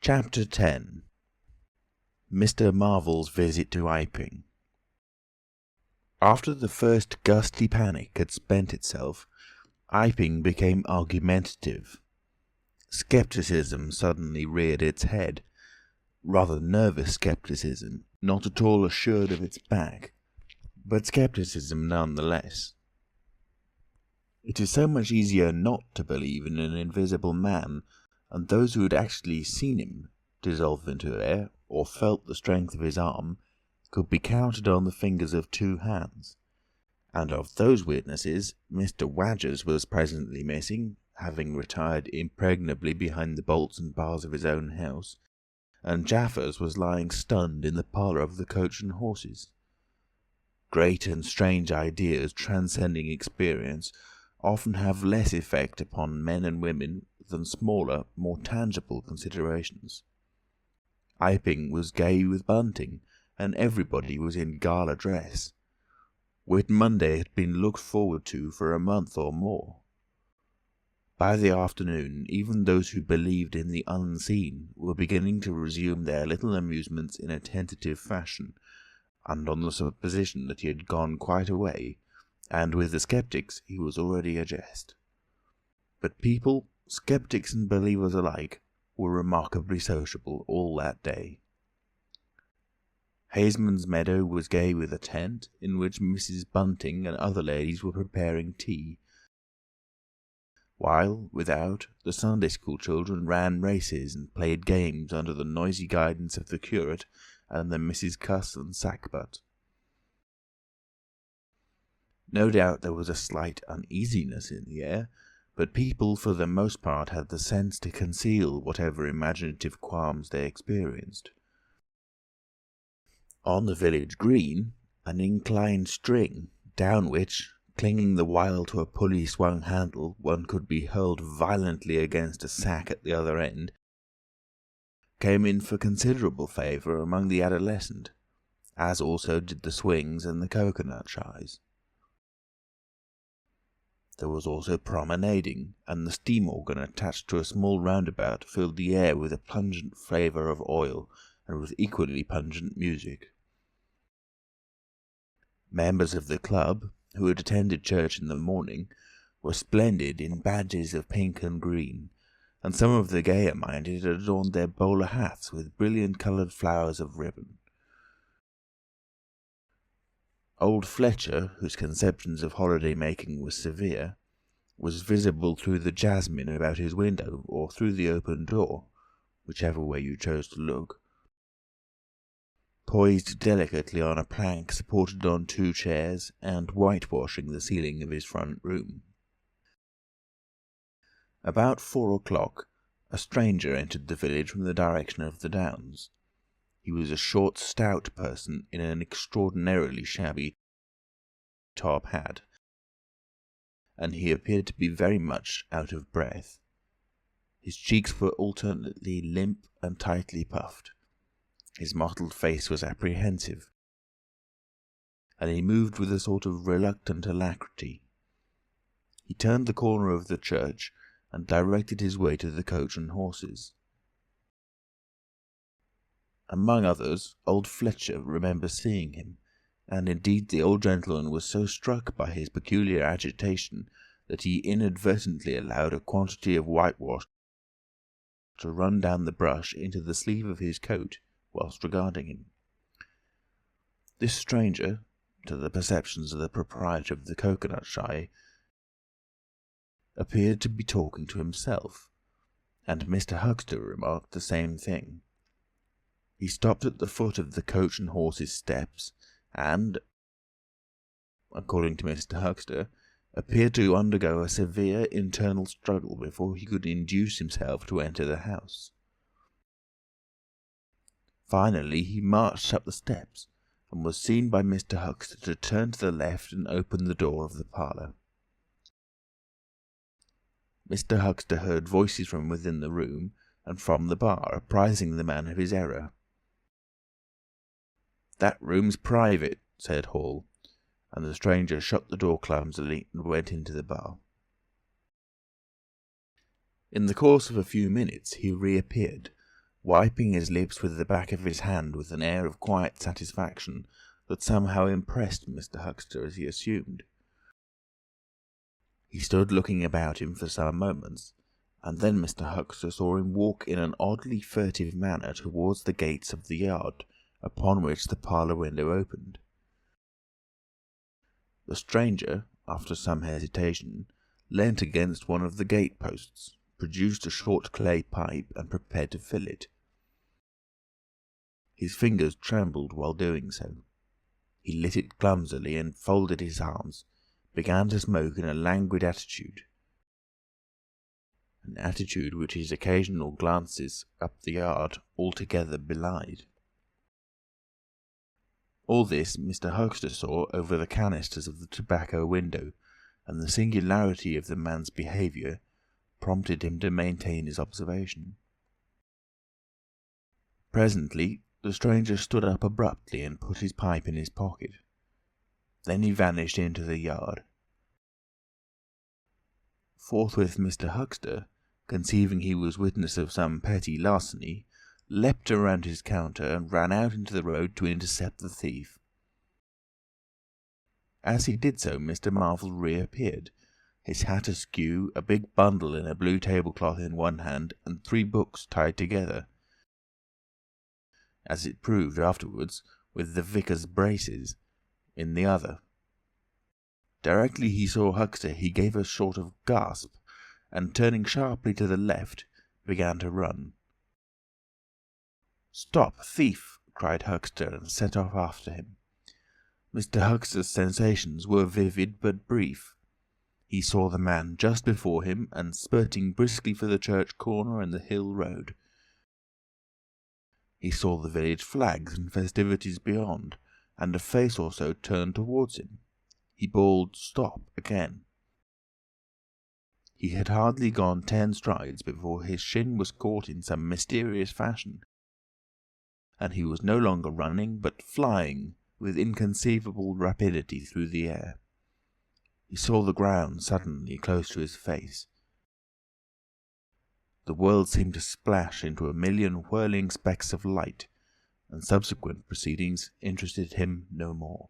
Chapter 10. Mr. Marvel's Visit to Iping. After the first gusty panic had spent itself, Iping became argumentative. Scepticism suddenly reared its head. Rather nervous scepticism, not at all assured of its back, but scepticism nonetheless. It is so much easier not to believe in an invisible man, and those who had actually seen him dissolve into air, or felt the strength of his arm, could be counted on the fingers of two hands. And of those witnesses, Mr. Wadgers was presently missing, having retired impregnably behind the bolts and bars of his own house, and Jaffers was lying stunned in the parlour of the Coach and Horses. Great and strange ideas transcending experience often have less effect upon men and women than smaller, more tangible considerations. Iping was gay with bunting, and everybody was in gala dress. Whit Monday had been looked forward to for a month or more. By the afternoon, even those who believed in the unseen were beginning to resume their little amusements in a tentative fashion, and on the supposition that he had gone quite away, and with the sceptics he was already a jest. But people, sceptics and believers alike, were remarkably sociable all that day. Haysman's Meadow was gay with a tent, in which Mrs. Bunting and other ladies were preparing tea, while, without, the Sunday school children ran races and played games under the noisy guidance of the curate and the Misses Cuss and Sackbut. No doubt there was a slight uneasiness in the air, but people for the most part had the sense to conceal whatever imaginative qualms they experienced. On the village green, an inclined string, down which, clinging the while to a pulley-swung handle, one could be hurled violently against a sack at the other end, came in for considerable favour among the adolescent, as also did the swings and the cocoanut shies. There was also promenading, and the steam organ attached to a small roundabout filled the air with a pungent flavour of oil, and with equally pungent music. Members of the club, who had attended church in the morning, were splendid in badges of pink and green, and some of the gayer-minded had adorned their bowler hats with brilliant-coloured flowers of ribbon. Old Fletcher, whose conceptions of holiday-making were severe, was visible through the jasmine about his window, or through the open door, whichever way you chose to look, poised delicately on a plank supported on two chairs, and whitewashing the ceiling of his front room. About 4 o'clock, a stranger entered the village from the direction of the Downs. He was a short, stout person in an extraordinarily shabby top hat, and he appeared to be very much out of breath. His cheeks were alternately limp and tightly puffed. His mottled face was apprehensive, and he moved with a sort of reluctant alacrity. He turned the corner of the church, and directed his way to the Coach and Horses. Among others, old Fletcher remembers seeing him, and indeed the old gentleman was so struck by his peculiar agitation that he inadvertently allowed a quantity of whitewash to run down the brush into the sleeve of his coat whilst regarding him. This stranger, to the perceptions of the proprietor of the cocoanut shy, appeared to be talking to himself, and Mr. Huxter remarked the same thing. He stopped at the foot of the Coach and Horses steps, and, according to Mr. Huxter, appeared to undergo a severe internal struggle before he could induce himself to enter the house. Finally he marched up the steps, and was seen by Mr. Huxter to turn to the left and open the door of the parlour. Mr. Huxter heard voices from within the room and from the bar, apprising the man of his error. "That room's private," said Hall, and the stranger shut the door clumsily and went into the bar. In the course of a few minutes he reappeared, wiping his lips with the back of his hand with an air of quiet satisfaction that somehow impressed Mr. Huxter as he assumed. He stood looking about him for some moments, and then Mr. Huxter saw him walk in an oddly furtive manner towards the gates of the yard, upon which the parlour window opened. The stranger, after some hesitation, leant against one of the gate-posts, produced a short clay pipe, and prepared to fill it. His fingers trembled while doing so. He lit it clumsily and folded his arms, began to smoke in a languid attitude, an attitude which his occasional glances up the yard altogether belied. All this Mr. Huxter saw over the canisters of the tobacco window, and the singularity of the man's behaviour prompted him to maintain his observation. Presently the stranger stood up abruptly and put his pipe in his pocket. Then he vanished into the yard. Forthwith Mr. Huxter, conceiving he was witness of some petty larceny, leapt around his counter and ran out into the road to intercept the thief. As he did so, Mr. Marvel reappeared, his hat askew, a big bundle in a blue tablecloth in one hand, and 3 books tied together, as it proved afterwards, with the vicar's braces, in the other. Directly he saw Huxter, he gave a sort of gasp, and turning sharply to the left, began to run. "Stop, thief!" cried Huxter, and set off after him. Mr. Huxter's sensations were vivid but brief. He saw the man just before him, and spurting briskly for the church corner and the hill road. He saw the village flags and festivities beyond, and a face or so turned towards him. He bawled "Stop!" again. He had hardly gone 10 strides before his shin was caught in some mysterious fashion, and he was no longer running, but flying with inconceivable rapidity through the air. He saw the ground suddenly close to his face. The world seemed to splash into a million whirling specks of light, and subsequent proceedings interested him no more.